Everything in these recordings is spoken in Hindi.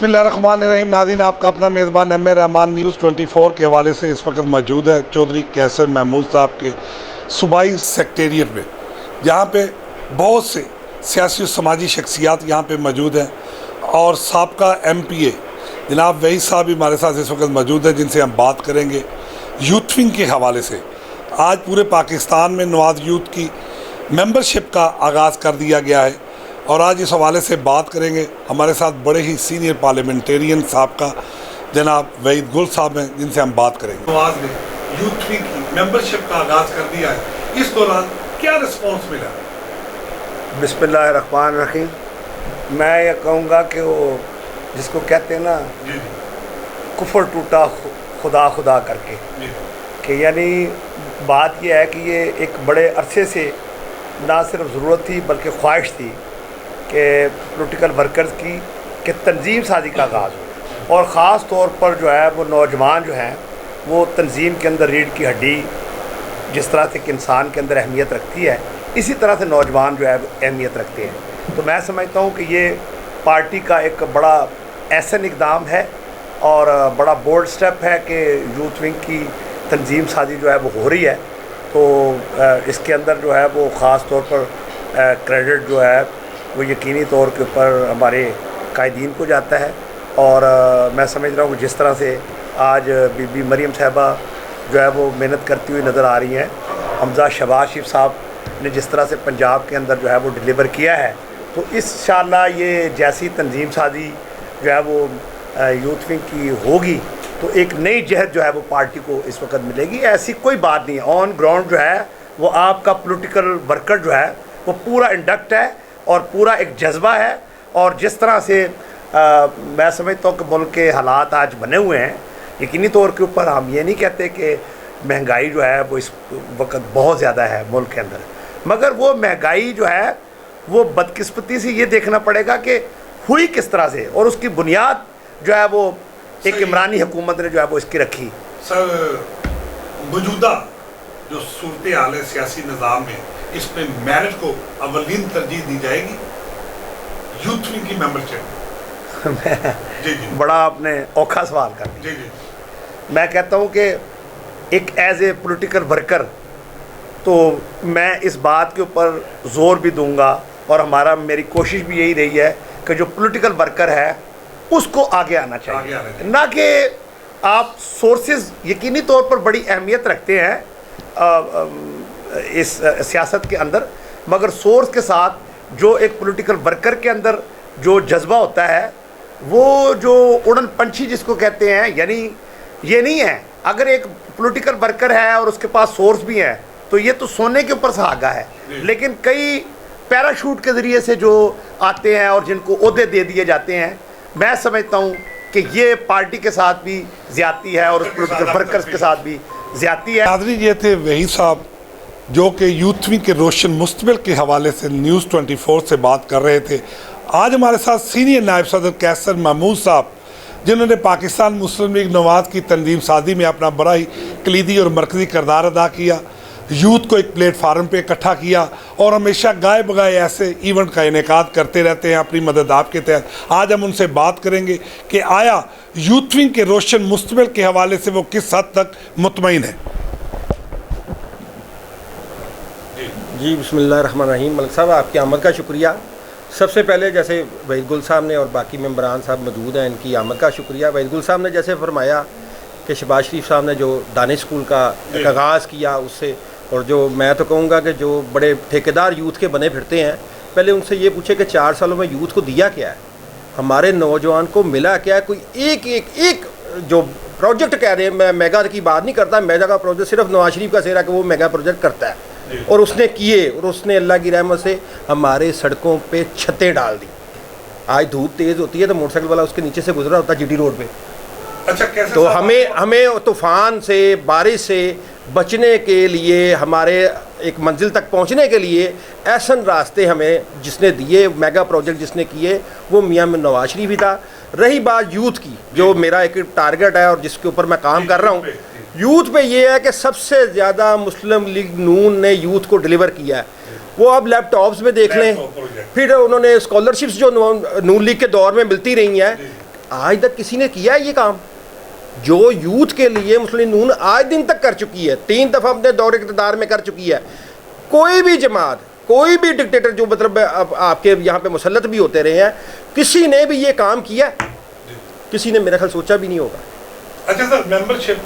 बिस्मिल्लाहिर्रहमानिर्रहीम। नाज़रीन, आपका अपना मेज़बान एम ए रहमान न्यूज़ 24 के हवाले से इस वक्त मौजूद है चौधरी कैसर महमूद साहब के सूबाई सेक्रेटेरिएट में, जहाँ पे बहुत से सियासी और समाजी शख्सियात यहाँ पे मौजूद हैं और साबका MPA जनाब वहीद साहब भी हमारे साथ इस वक्त मौजूद है, जिनसे हम बात करेंगे यूथ विंग के हवाले से। आज पूरे पाकिस्तान में नवाज़ यूथ की मेंबरशिप का आगाज़ कर दिया गया है और आज इस हवाले से बात करेंगे। हमारे साथ बड़े ही सीनियर पार्लियामेंटेरियन साहब का जनाब वहीद गुल साहब हैं, जिनसे हम बात करेंगे। नवाज़ ने यूथ विंग की मेंबरशिप का आगाज़ कर दिया है, इस दौरान क्या रिस्पॉन्स मिला? बिस्मिल्लाहिर्रहमानिर्रहीम। मैं ये कहूँगा कि वो जिसको कहते हैं ना कुफर टूटा खुदा खुदा करके, कि यानी बात यह है कि ये एक बड़े अरसे से ना सिर्फ ज़रूरत थी बल्कि ख्वाहिश थी कि पॉलिटिकल वर्कर्स की कि तंजीम साजी का आगाज़ हो, और ख़ास तौर पर जो है वो नौजवान जो हैं वो तंजीम के अंदर रीढ़ की हड्डी जिस तरह से कि इंसान के अंदर अहमियत रखती है, इसी तरह से नौजवान जो है अहमियत रखते हैं। तो मैं समझता हूँ कि ये पार्टी का एक बड़ा ऐसा इक़दाम है और बड़ा बोल्ड स्टेप है कि यूथ विंग की तंजीम साजी जो है वो हो रही है। तो इसके अंदर जो है वो ख़ास तौर पर क्रेडिट जो है वो यकीनी तौर के ऊपर हमारे कायदीन को जाता है। और मैं समझ रहा हूँ जिस तरह से आज बीबी मरियम साहबा जो है वो मेहनत करती हुई नज़र आ रही हैं, हमजा शहबाज शरीफ साहब ने जिस तरह से पंजाब के अंदर जो है वो डिलीवर किया है, तो इंशाअल्लाह ये जैसी तंजीम साजी जो है वो यूथ विंग की होगी तो एक नई जहद जो है वो पार्टी को इस वक्त मिलेगी। ऐसी कोई बात नहीं है, ऑन ग्राउंड जो है वो आपका पॉलिटिकल वर्कर जो है वो पूरा इंडक्ट है और पूरा एक जज्बा है। और जिस तरह से मैं समझता हूँ कि मुल्क के हालात आज बने हुए हैं, यकीनी तौर के ऊपर हम ये नहीं कहते कि महंगाई जो है वो इस वक्त बहुत ज़्यादा है मुल्क के अंदर, मगर वो महंगाई जो है वो बदकिस्मती से ये देखना पड़ेगा कि हुई किस तरह से, और उसकी बुनियाद जो है वो एक इमरानी हुकूमत ने जो है वो इसकी रखी। सर, मौजूदा जो सूरत हाल है सियासी निज़ाम में, इसमें मैरिट को अवलीन तरजीह दी जाएगी यूथ विंग की मेंबरशिप? जी जी, बड़ा आपने औखा सवाल कर दिया। जी जी, मैं कहता हूँ कि एक एज ए पॉलिटिकल वर्कर तो मैं इस बात के ऊपर ज़ोर भी दूंगा और मेरी कोशिश भी यही रही है कि जो पॉलिटिकल वर्कर है उसको आगे आना चाहिए, ना कि आप सोर्सेज यकीनी तौर पर बड़ी अहमियत रखते हैं इस सियासत के अंदर, मगर सोर्स के साथ जो एक पॉलिटिकल वर्कर के अंदर जो जज्बा होता है, वो जो उड़न पंछी जिसको कहते हैं, यानी ये नहीं है अगर एक पॉलिटिकल वर्कर है और उसके पास सोर्स भी है तो ये तो सोने के ऊपर सुहागा है, लेकिन कई पैराशूट के ज़रिए से जो आते हैं और जिनको ओहदे दे दिए जाते हैं, मैं समझता हूँ कि ये पार्टी के साथ भी ज़्यादती है और पॉलिटिकल वर्कर्स के साथ भी ज़्यादती है। नाज़रीन, ये थे वहीद साहब जो कि यूथ विंग के रोशन मुस्तबिल के हवाले से न्यूज़ 24 से बात कर रहे थे। आज हमारे साथ सीनियर नायब सदर कैसर महमूद साहब, जिन्होंने पाकिस्तान मुस्लिम लीग नवाज़ की तंजीम साजी में अपना बड़ा ही कलीदी और मरकज़ी किरदार अदा किया, यूथ को एक प्लेटफार्म पे इकट्ठा किया और हमेशा गाए बगाए ऐसे इवेंट का इनेकाद करते रहते हैं अपनी मदद आपके तहत। आज हम उनसे बात करेंगे कि आया यूथ विंग के रोशन मुस्तबिल के हवाले से वो किस हद तक मुतमईन है। जी, बिस्मिल्लाहिर्रहमानिर्रहीम। मलिक साहब, आपकी आमद का शुक्रिया। सबसे पहले जैसे वहीद गुल साहब ने और बाकी मेंबरान साहब मौजूद हैं, इनकी आमद का शुक्रिया। वहीद गुल साहब ने जैसे फरमाया कि शहबाज शरीफ साहब ने जो दानिश स्कूल का एक आगाज़ किया उससे, और जो मैं तो कहूँगा कि जो बड़े ठेकेदार यूथ के बने फिरते हैं, पहले उनसे ये पूछे कि 4 सालों में यूथ को दिया क्या है, हमारे नौजवान को मिला क्या है। कोई एक जो प्रोजेक्ट कह रहे हैं, मैं मेगा की बात नहीं करता, मेगा का प्रोजेक्ट सिर्फ नवाज शरीफ का सेहरा कि वो मेगा प्रोजेक्ट करता है और उसने किए, और उसने अल्लाह की रहमत से हमारे सड़कों पे छतें डाल दी। आज धूप तेज़ होती है तो मोटरसाइकिल वाला उसके नीचे से गुजरा होता है GT रोड पे। अच्छा, कैसे? तो हमें तूफ़ान से, बारिश से बचने के लिए, हमारे एक मंजिल तक पहुंचने के लिए ऐसन रास्ते हमें जिसने दिए, मेगा प्रोजेक्ट जिसने किए, वो मियां नवाज शरीफ ही था। रही बात यूथ की, जो मेरा एक टारगेट है और जिसके ऊपर मैं काम कर रहा हूँ, यूथ पे ये है कि सबसे ज़्यादा मुस्लिम लीग नून ने यूथ को डिलीवर किया है। वो अब लैपटॉप्स में देख लें, फिर उन्होंने स्कॉलरशिप्स जो नून लीग के दौर में मिलती रही हैं, आज तक किसी ने किया है ये काम जो यूथ के लिए मुस्लिम नून आज दिन तक कर चुकी है, 3 दफ़ा अपने दौरे इक़्तिदार में कर चुकी है। कोई भी जमात, कोई भी डिक्टेटर जो मतलब आपके यहाँ पे मुसल्लत भी होते रहे हैं, किसी ने भी ये काम किया? किसी ने मेरा ख्याल सोचा भी नहीं होगा। अच्छा सर, मेंबरशिप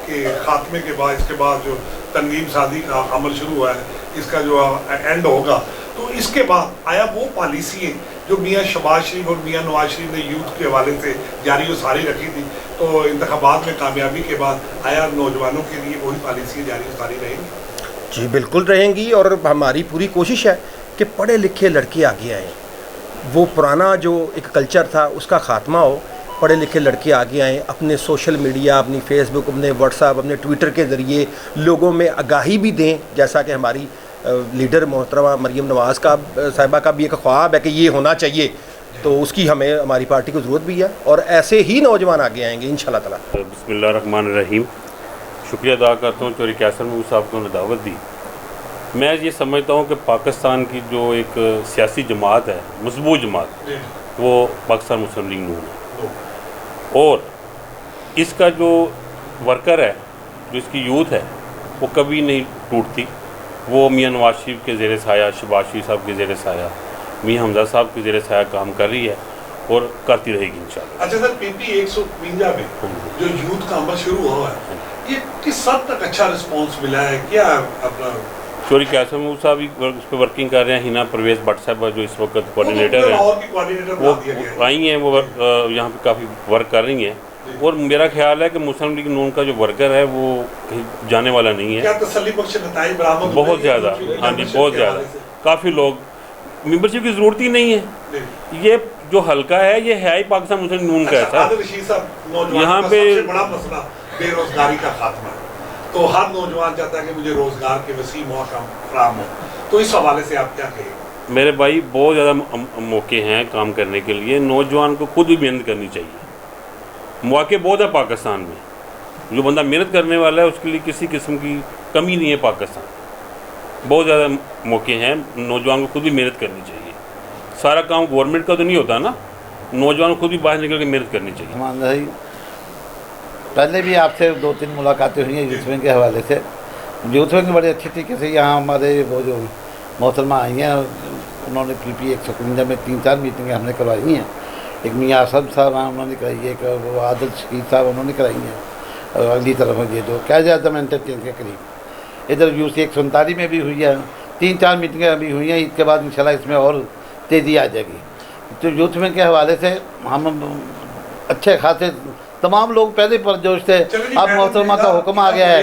के खात्मे के बाद, इसके बाद जो तनजीम साजी का अमल शुरू हुआ है, इसका जो एंड होगा, तो इसके बाद आया वो पॉलिसी है जो मियाँ शहबाज शरीफ और मियाँ नवाज शरीफ ने यूथ के हवाले से जारी सारी रखी थी, तो इंतखाबात में कामयाबी के बाद आया नौजवानों के लिए वही पॉलिसी जारी सारी रहेंगी? जी बिल्कुल रहेंगी, और हमारी पूरी कोशिश है कि पढ़े लिखे लड़के आगे आएँ। वो पुराना जो एक कल्चर था उसका ख़ात्मा हो, पढ़े लिखे लड़के आगे आएँ, अपने सोशल मीडिया, अपनी फेसबुक, अपने व्हाट्सएप, अपने ट्विटर के ज़रिए लोगों में आगाही भी दें, जैसा कि हमारी लीडर मोहतरमा मरीम नवाज़ का साहिबा का भी एक ख्वाब है कि ये होना चाहिए, तो उसकी हमें हमारी पार्टी को ज़रूरत भी है, और ऐसे ही नौजवान आगे आएंगे इंशाल्लाह ताला। बिस्मिल्लाहिर्रहमानिर्रहीम। शुक्रिया अदा करता हूँ चौधरी कैसर महमूद साहब को दावत दी। मैं ये समझता हूँ कि पाकिस्तान की जो एक सियासी जमात है, मजबूत जमात, वो पाकिस्तान मुस्लिम लीग नून है, और इसका जो वर्कर है, जो इसकी यूथ है, वो कभी नहीं टूटती। वो मियाँ नवाज शरीफ के ज़ेर साया, शहबाज शरीफ साहब के ज़ेर साया, मियाँ हमजा साहब के ज़ेर साया काम कर रही है और करती रहेगी इंशाल्लाह। अच्छा सर, PP 152 में जो यूथ का अमल शुरू हुआ है, ये किस हद तक अच्छा रिस्पॉन्स मिला है? क्या अपना चौधरी कैसर महमूद साहब उस पर वर्किंग कर रहे हैं। हिना परवेज़ भट्ट साहब जो इस वक्त कोऑर्डिनेटर हैं, वो आई हैं, वो यहाँ पे काफ़ी वर्क कर रही हैं, और मेरा ख्याल है कि मुस्लिम लीग नून का जो वर्कर है वो कहीं जाने वाला नहीं है। क्या तसल्ली बख्श नताइज बरामद? बहुत ज़्यादा, हाँ जी, बहुत ज़्यादा। काफ़ी लोग मेंबरशिप की ज़रूरत ही नहीं है। ये जो हल्का है ये है ही पाकिस्तान मुस्लिम नून का है सर। यहाँ पे बड़ा मसला बेरोजगारी का खात्मा है, तो हर नौजवान चाहता है कि मुझे रोजगार के वसी मौका फराहम हो, तो इस हवाले से आप क्या कहेंगे? मेरे भाई बहुत ज़्यादा मौके हैं काम करने के लिए। नौजवान को खुद भी मेहनत करनी चाहिए। मौके बहुत है पाकिस्तान में, जो बंदा मेहनत करने वाला है उसके लिए किसी किस्म की कमी नहीं है। पाकिस्तान बहुत ज़्यादा मौके हैं, नौजवान को खुद भी मेहनत करनी चाहिए। सारा काम गवर्नमेंट का तो नहीं होता ना, नौजवान को खुद भी बाहर निकल के मेहनत करनी चाहिए। पहले भी आपसे 2-3 मुलाकातें हुई हैं यूथ विंग के हवाले से। यूथ विंग बड़े अच्छे तरीके से यहाँ हमारे वो जो मोहतरमा आई हैं, उन्होंने PP 152 में 3-4 मीटिंगें हमने करवाई हैं। एक मियाँ असद साहब उन्होंने कराई है, एक वो आदिल शकीर साहब उन्होंने कराई हैं, और अगली तरफ ये जो क्या ज़्यादा एंटरटेन के करीब इधर UC 147 में भी हुई है। 3-4 मीटिंगें अभी हुई हैं, इसके बाद इंशाल्लाह इसमें और तेज़ी आ जाएगी। तो यूथ विंग के हवाले से हम अच्छे खासे तमाम लोग पहले पुरजोश थे, अब मोहतरमा का हुक्म आ गया है,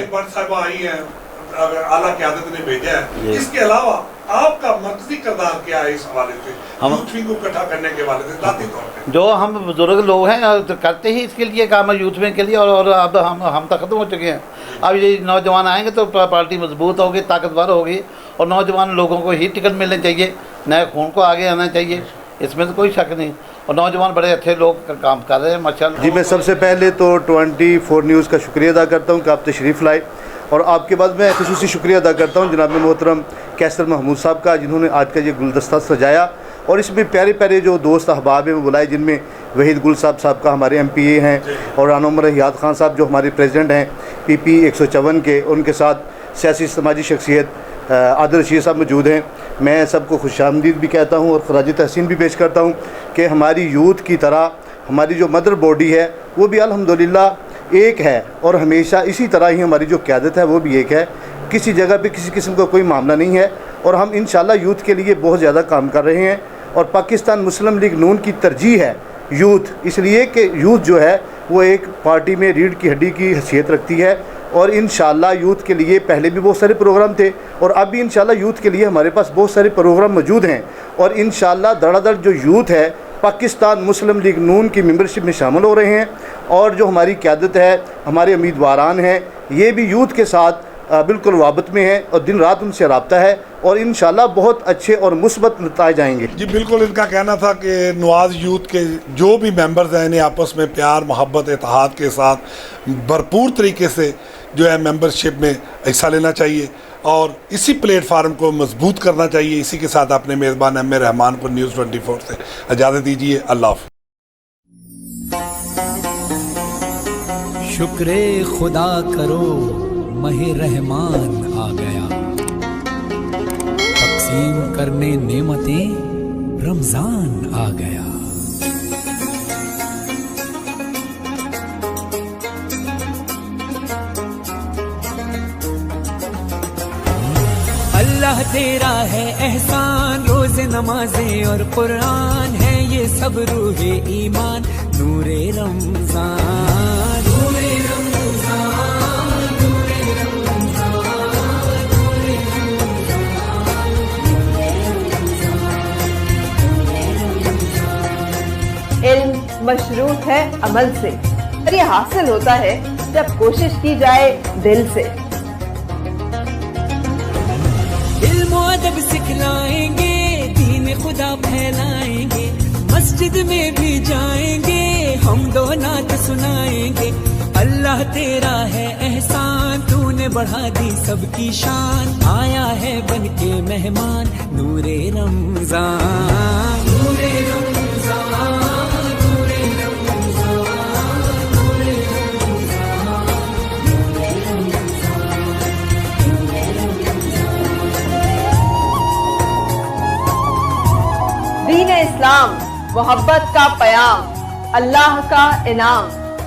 आला क़यादत ने भेजा है। इसके अलावा आपका मर्कजी किरदार क्या है इस हवाले से, यूथ विंग को इकट्ठा करने के हवाले से ज़ाती तौर पे? जो हम बुजुर्ग लोग हैं तो करते ही इसके लिए काम है यूथ विंग के लिए, और अब हम तो ख़त्म हो चुके हैं। अब ये नौजवान आएंगे तो पार्टी मजबूत होगी, ताकतवर होगी, और नौजवान लोगों को ही टिकट मिलने चाहिए, नए खून को आगे आना चाहिए, इसमें तो कोई शक नहीं। और नौजवान बड़े अच्छे लोग काम कर रहे हैं माशाल्लाह। जी, मैं सबसे पहले तो 24 न्यूज़ का शुक्रिया अदा करता हूँ कि आप तशरीफ़ लाए, और आपके बाद मैं ख़ुसूसी शुक्रिया अदा करता हूँ जनाब मोहतरम कैसर महमूद साहब का, जिन्होंने आज का ये गुलदस्ता सजाया, और इसमें प्यारे प्यारे जो दोस्त अहबाब हैं वो बुलाए, जिनमें वहीद गुल साहब का हमारे MPA हैं, और राना उमर हियात खान साहब जो हमारे प्रेसिडेंट हैं PP 154 के, उनके साथ सियासी समाजी शख्सियत आदिल रशीद साहब मौजूद हैं। मैं सबको खुशामदीद भी कहता हूँ और खराज तहसीन भी पेश करता हूँ कि हमारी यूथ की तरह हमारी जो मदर बॉडी है वो भी अल्हम्दुलिल्लाह एक है, और हमेशा इसी तरह ही हमारी जो क़यादत है वो भी एक है। किसी जगह पे किसी किस्म का कोई मामला नहीं है, और हम इंशाल्लाह यूथ के लिए बहुत ज़्यादा काम कर रहे हैं। और पाकिस्तान मुस्लिम लीग नून की तरजीह है यूथ, इसलिए कि यूथ जो है वो एक पार्टी में रीढ़ की हड्डी की हैसियत रखती है, और इंशाल्लाह यूथ के लिए पहले भी बहुत सारे प्रोग्राम थे, और अब भी इंशाल्लाह यूथ के लिए हमारे पास बहुत सारे प्रोग्राम मौजूद हैं। और इंशाल्लाह धड़ाधड़ जो यूथ है पाकिस्तान मुस्लिम लीग नून की मेंबरशिप में शामिल हो रहे हैं, और जो हमारी क़यादत है, हमारे उम्मीदवारान हैं, ये भी यूथ के साथ बिल्कुल वाबत में है, और दिन रात उनसे रब्ता है, और इंशाल्लाह बहुत अच्छे और मुस्बत नतीजे आएंगे। जी बिल्कुल, इनका कहना था कि नवाज यूथ के जो भी मेंबर्स हैं इन्हें आपस में प्यार मोहब्बत इत्तेहाद के साथ भरपूर तरीके से जो है मेंबरशिप में हिस्सा लेना चाहिए, और इसी प्लेटफार्म को मजबूत करना चाहिए। इसी के साथ अपने मेज़बान एम ए रहमान को न्यूज़ 24 से इजाज़त दीजिए। अल्लाह हाफ़िज़। शुक्रे खुदा करो महे रहमान आ गया, तकसीम करने नेमतें रमजान आ गया। अल्लाह तेरा है एहसान, रोज़ नमाजें और कुरान है ये सब रूहे ईमान, नूरे रमजान, नूरे रमजान, नूरे रमजान, नूरे रमजान। इल्म मशरूत है अमल से, और ये हासिल होता है जब कोशिश की जाए दिल से। अदब सिखलाएंगे, दीन खुदा फैलाएंगे, मस्जिद में भी जाएंगे, हम दो नात सुनाएंगे। अल्लाह तेरा है एहसान, तूने बढ़ा दी सबकी शान, आया है बन के मेहमान, नूरे रमजान, नूरे रमजान, नूरे रमजान, नूरे दीन इस्लाम मोहब्बत का पयाम, अल्लाह का इनाम,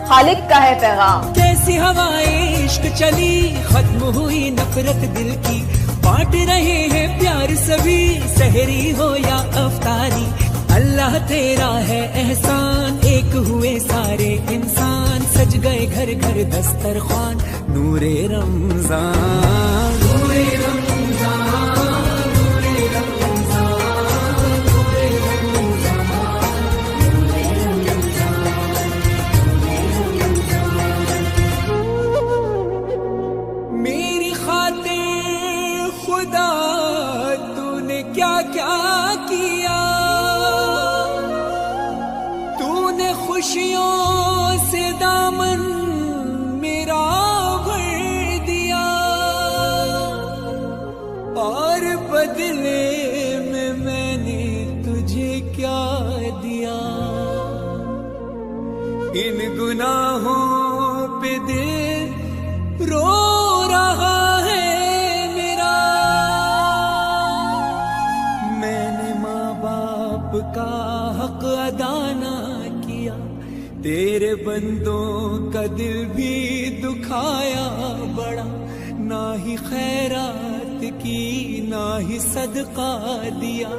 खालिक का है पैगाम। कैसी हवाएं इश्क चली, खत्म हुई नफरत दिल की, बांट रहे हैं प्यार सभी, सहरी हो या अफ्तारी। अल्लाह तेरा है एहसान, एक हुए सारे इंसान, सज गए घर घर दस्तरखान, नूरे रमजान, नूरे रमजान, नूरे रमजान, नूरे रमजान। मेरी खातिर खुदा तूने क्या क्या किया, तूने खुशियों से दामन मेरा भर दिया, और बदले में मैंने तुझे क्या दिया। इन गुनाहों पे दिल रो रहा है मेरा, मैंने माँ बाप का हक अदा ना किया, तेरे बंदों का दिल भी दुखाया बड़ा, ना ही खैरात की ना ही सदका दिया,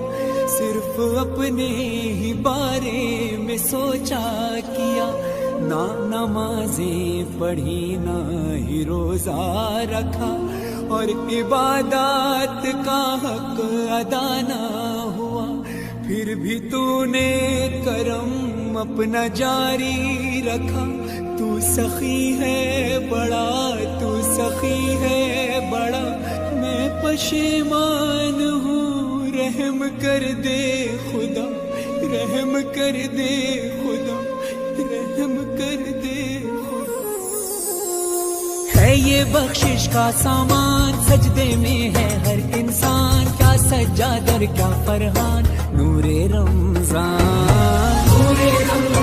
सिर्फ अपने ही बारे में सोचा किया, ना नमाजें पढ़ी ना ही रोजा रखा, और इबादत का हक अदा ना हुआ, फिर भी तूने करम अपना जारी रखा। तू सखी है बड़ा, तू सखी है बड़ा, मैं पशेमान हूँ, रहम कर दे खुदा, रहम कर दे खुदा, रहम कर दे खुदा। है ये बख्शिश का सामान, सजदे में है हर इंसान, क्या सज्जादर क्या फरहान, नूरे रमजान, नूरे रमजान।